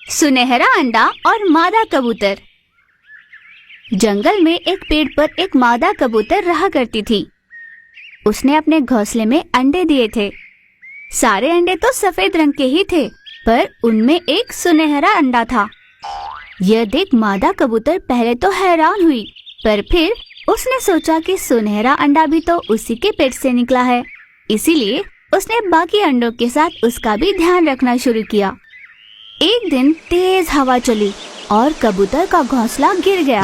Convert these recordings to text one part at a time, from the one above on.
सुनहरा अंडा और मादा कबूतर। जंगल में एक पेड़ पर एक मादा कबूतर रहा करती थी। उसने अपने घोंसले में अंडे दिए थे। सारे अंडे तो सफेद रंग के ही थे, पर उनमें एक सुनहरा अंडा था। यह देख मादा कबूतर पहले तो हैरान हुई, पर फिर उसने सोचा कि सुनहरा अंडा भी तो उसी के पेट से निकला है, इसीलिए उसने बाकी अंडों के साथ उसका भी ध्यान रखना शुरू किया। एक दिन तेज हवा चली और कबूतर का घोंसला गिर गया,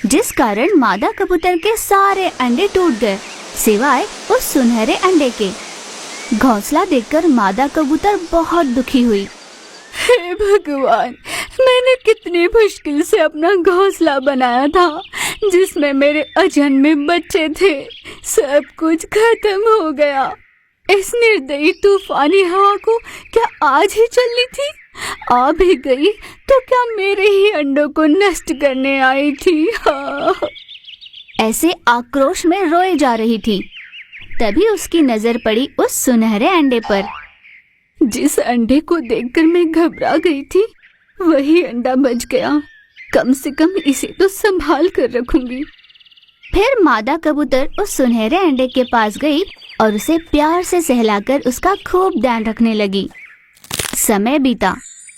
जिस कारण मादा कबूतर के सारे अंडे टूट गए, सिवाय उस सुनहरे अंडे के। घोंसला देखकर मादा कबूतर बहुत दुखी हुई। हे भगवान, मैंने कितनी मुश्किल से अपना घोंसला बनाया था, जिसमें मेरे अजन्मे बच्चे थे। सब कुछ खत्म हो गया। इस निर्दयी तूफानी हवा को क्या आज ही चलनी थी? आ भी गई तो क्या मेरे ही अंडों को नष्ट करने आई थी? ऐसे आक्रोश में रोए जा रही थी। तभी उसकी नजर पड़ी उस सुनहरे अंडे पर। जिस अंडे को देखकर मैं घबरा गई थी, वही अंडा बच गया। कम से कम इसे तो संभाल कर रखूंगी। फिर मादा कबूतर उस सुनहरे अंडे के पास गई और उसे प्यार से सहलाकर उसका खूब ध्यान रखने लगी। समय बीता।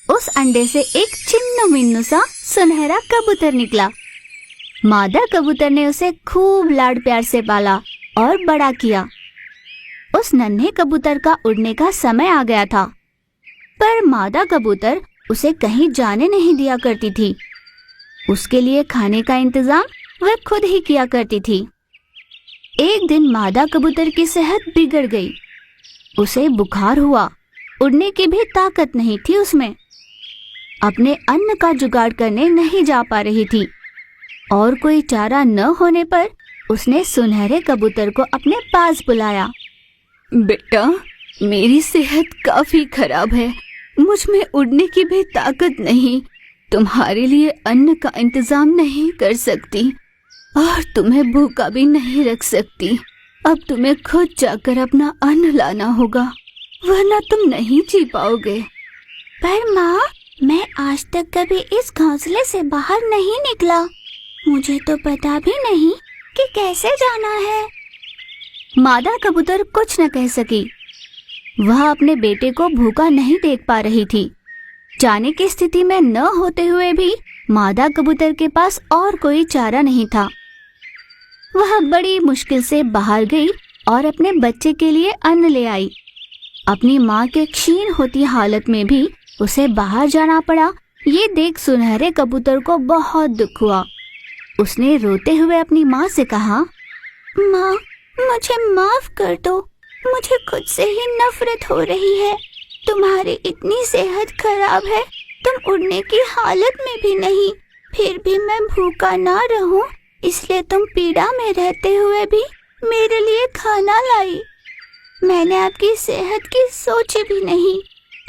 उस अंडे से एक चिन्नु मिन्नु सा सुनहरा कबूतर निकला। मादा कबूतर ने उसे खूब लाड प्यार से पाला और बड़ा किया। उस नन्हे कबूतर का उड़ने का समय आ गया था, पर मादा कबूतर उसे कहीं जाने नहीं दिया करती थी। उसके लिए खाने का इंतजाम वह खुद ही किया करती थी। एक दिन मादा कबूतर की सेहत बिगड़ गई। उसे बुखार हुआ। उड़ने की भी ताकत नहीं थी उसमें। अपने अन्न का जुगाड़ करने नहीं जा पा रही थी और कोई चारा न होने पर उसने सुनहरे कबूतर को अपने पास बुलाया। बेटा, मेरी सेहत काफी खराब है। मुझ में उड़ने की भी ताकत नहीं। तुम्हारे लिए अन्न का इंतजाम नहीं कर सकती और तुम्हें भूखा भी नहीं रख सकती। अब तुम्हें खुद जाकर अपना अन्न लाना होगा, वरना तुम नहीं जी पाओगे। पर माँ, मैं आज तक कभी इस घोंसले से बाहर नहीं निकला। मुझे तो पता भी नहीं कि कैसे जाना है। मादा कबूतर कुछ न कह सकी। वह अपने बेटे को भूखा नहीं देख पा रही थी। जाने की स्थिति में न होते हुए भी मादा कबूतर के पास और कोई चारा नहीं था। वह बड़ी मुश्किल से बाहर गई और अपने बच्चे के लिए अन्न ले आई। अपनी माँ के क्षीण होती हालत में भी उसे बाहर जाना पड़ा। ये देख सुनहरे कबूतर को बहुत दुख हुआ। उसने रोते हुए अपनी माँ से कहा, माँ, मुझे माफ कर दो। मुझे खुद से ही नफरत हो रही है। तुम्हारी इतनी सेहत खराब है, तुम उड़ने की हालत में भी नहीं, फिर भी मैं भूखा ना रहूं, इसलिए तुम पीड़ा में रहते हुए भी मेरे लिए खाना लाई। मैंने आपकी सेहत की सोची भी नहीं।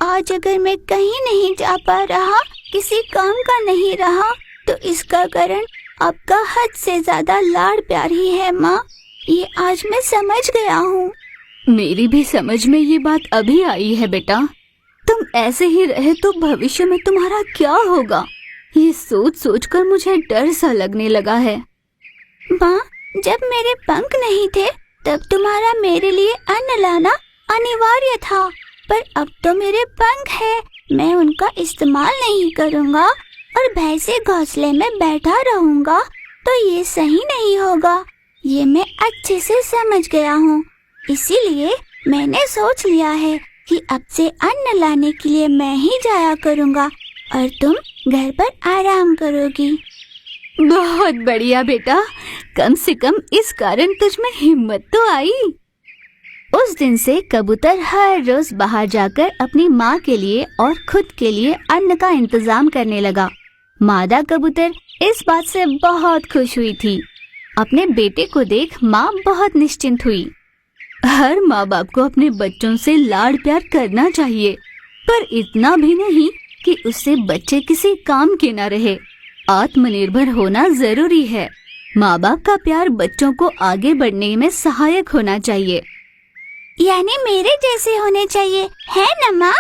आज अगर मैं कहीं नहीं जा पा रहा, किसी काम का नहीं रहा, तो इसका कारण आपका हद से ज्यादा लाड़ प्यार ही है माँ। ये आज मैं समझ गया हूँ। मेरी भी समझ में ये बात अभी आई है बेटा। तुम ऐसे ही रहे तो भविष्य में तुम्हारा क्या होगा, ये सोच सोचकर मुझे डर सा लगने लगा है। माँ, जब मेरे पंख नहीं थे तब तुम्हारा मेरे लिए अन्न लाना अनिवार्य था, पर अब तो मेरे पंख है, मैं उनका इस्तेमाल नहीं करूँगा और भय से घोंसले में बैठा रहूँगा, तो ये सही नहीं होगा। ये मैं अच्छे से समझ गया हूँ, इसीलिए मैंने सोच लिया है कि अब से अन्न लाने के लिए मैं ही जाया करूँगा और तुम घर पर आराम करोगी। बहुत बढ़िया बेटा, कम से कम इस कारण तुझ में हिम्मत तो आई। उस दिन से कबूतर हर रोज बाहर जाकर अपनी माँ के लिए और खुद के लिए अन्न का इंतजाम करने लगा। मादा कबूतर इस बात से बहुत खुश हुई थी। अपने बेटे को देख माँ बहुत निश्चिंत हुई। हर माँ बाप को अपने बच्चों से लाड़ प्यार करना चाहिए, पर इतना भी नहीं कि उससे बच्चे किसी काम के न रहे। आत्मनिर्भर होना जरूरी है। माँ बाप का प्यार बच्चों को आगे बढ़ने में सहायक होना चाहिए। यानी मेरे जैसे होने चाहिए, है न माँ?